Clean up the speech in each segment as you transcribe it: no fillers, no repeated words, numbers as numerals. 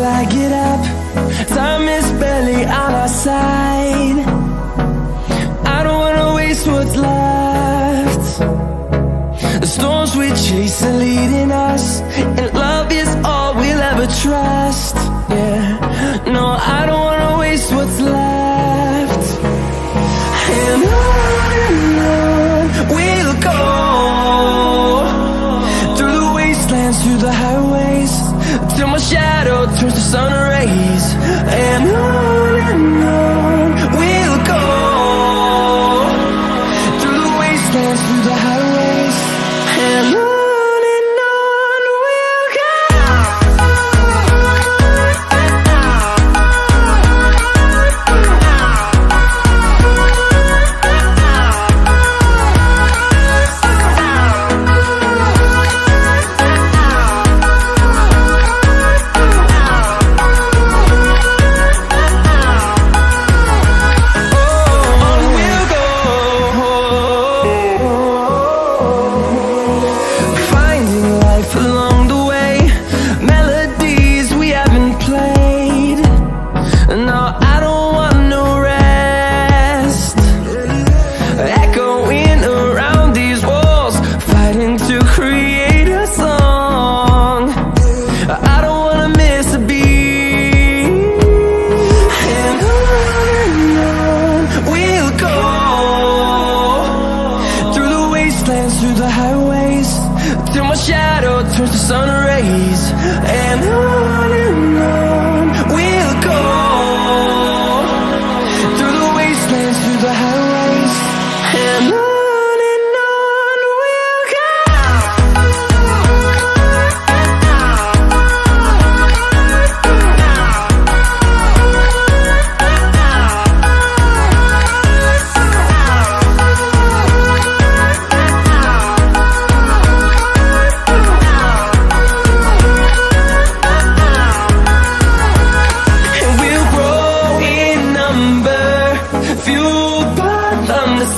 I get up. Time is barely on our side. I don't wanna waste what's left. The storms we chase are leading us, and love is all we'll ever trust. Yeah, no, I don't wanna waste what's left. And on we'll go, through the wastelands, through the highways, till my shadow turns to sun rays. And on we'll go, through the wastelands, through the highways, and on. Through the highways, till my shadow turns to sun rays. And on we'll go, through the wastelands, through the highways, and on we'll go.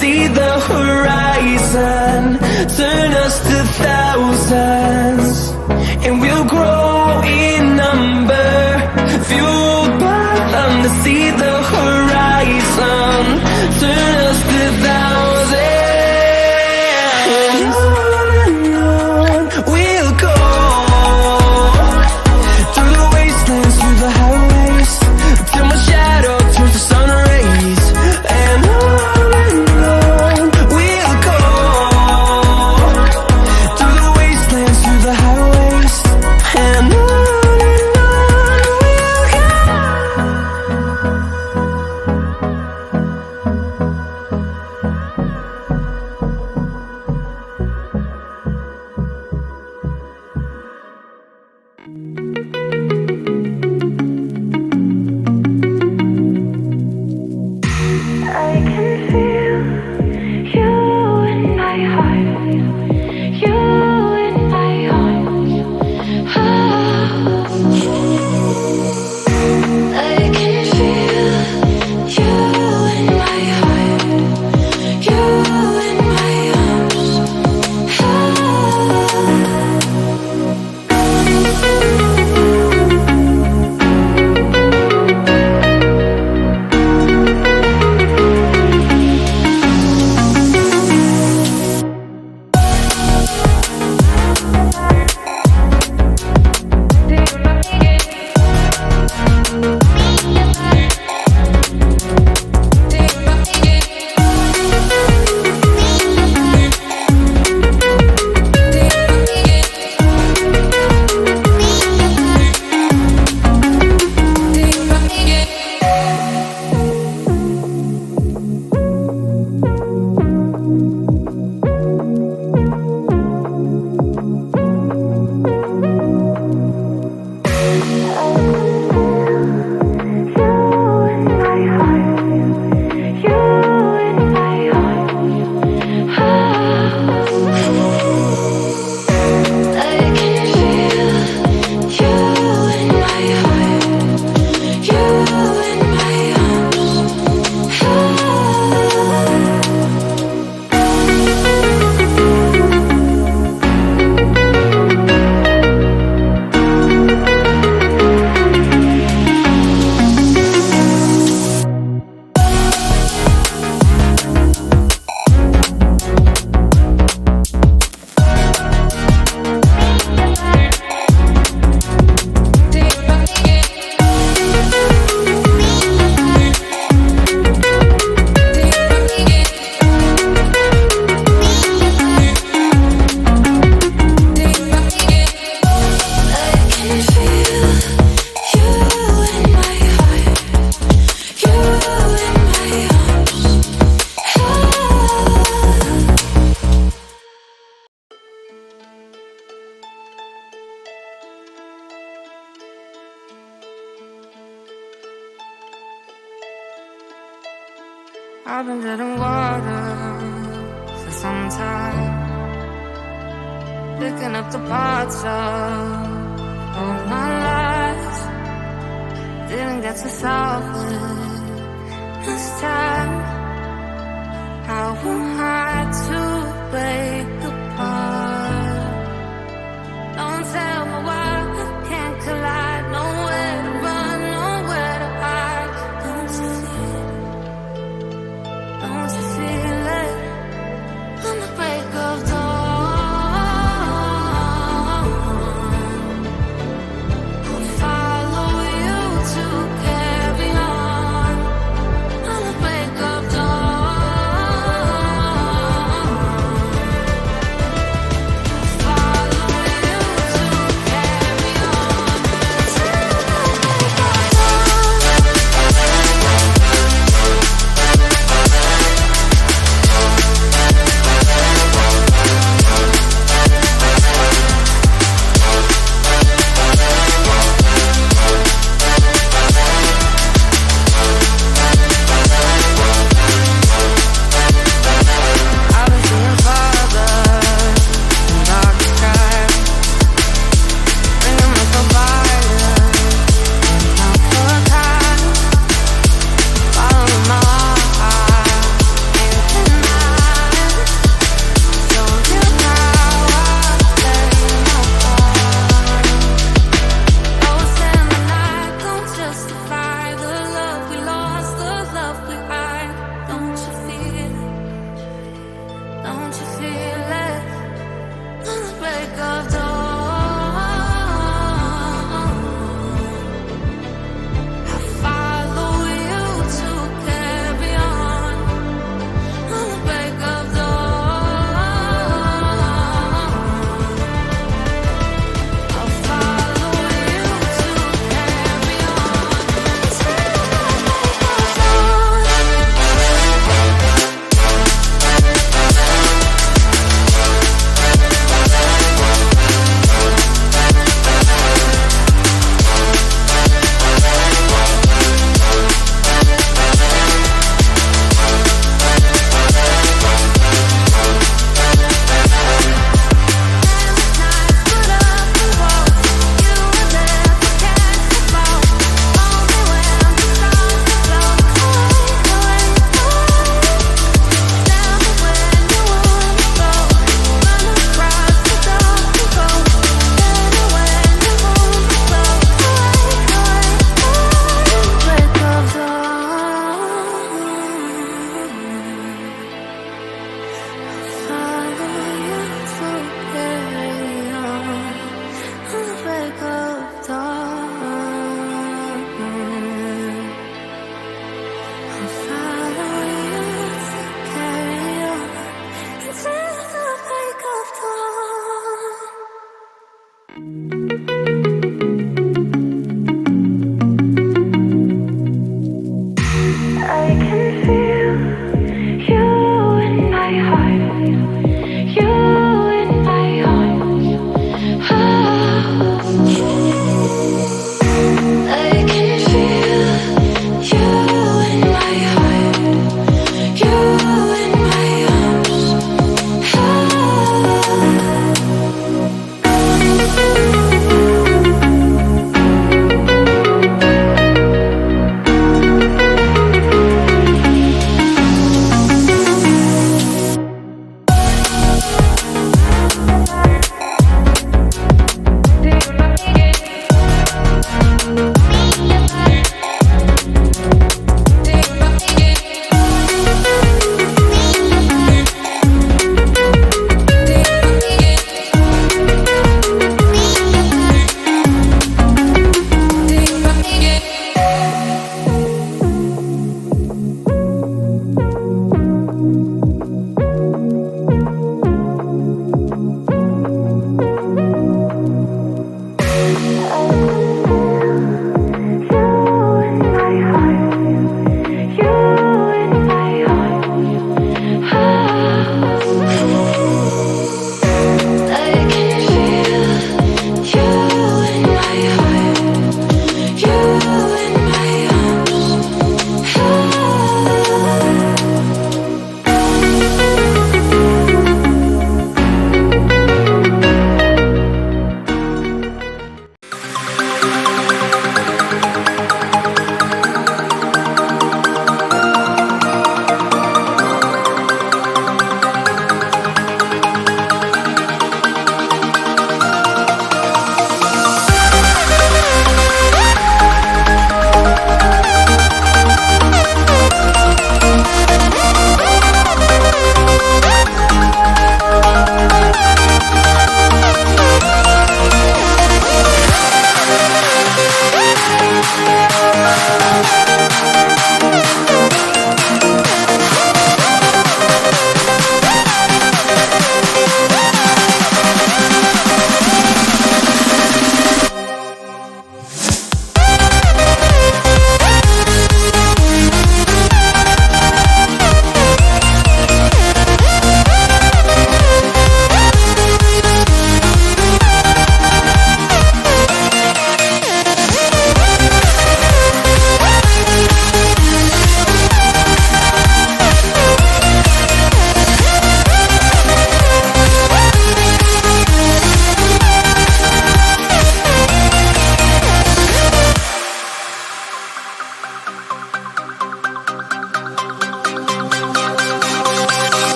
See the horizon, turn us to thousands, and we'll grow in number, fueled by them to see the horizon, turn us to thousands, and on we'll go, through the wastelands, through the highways, till my shadow turns to sun rays. And I've been dead in water for some time, picking up the parts of all my lies. Didn't get to solve it this time. How will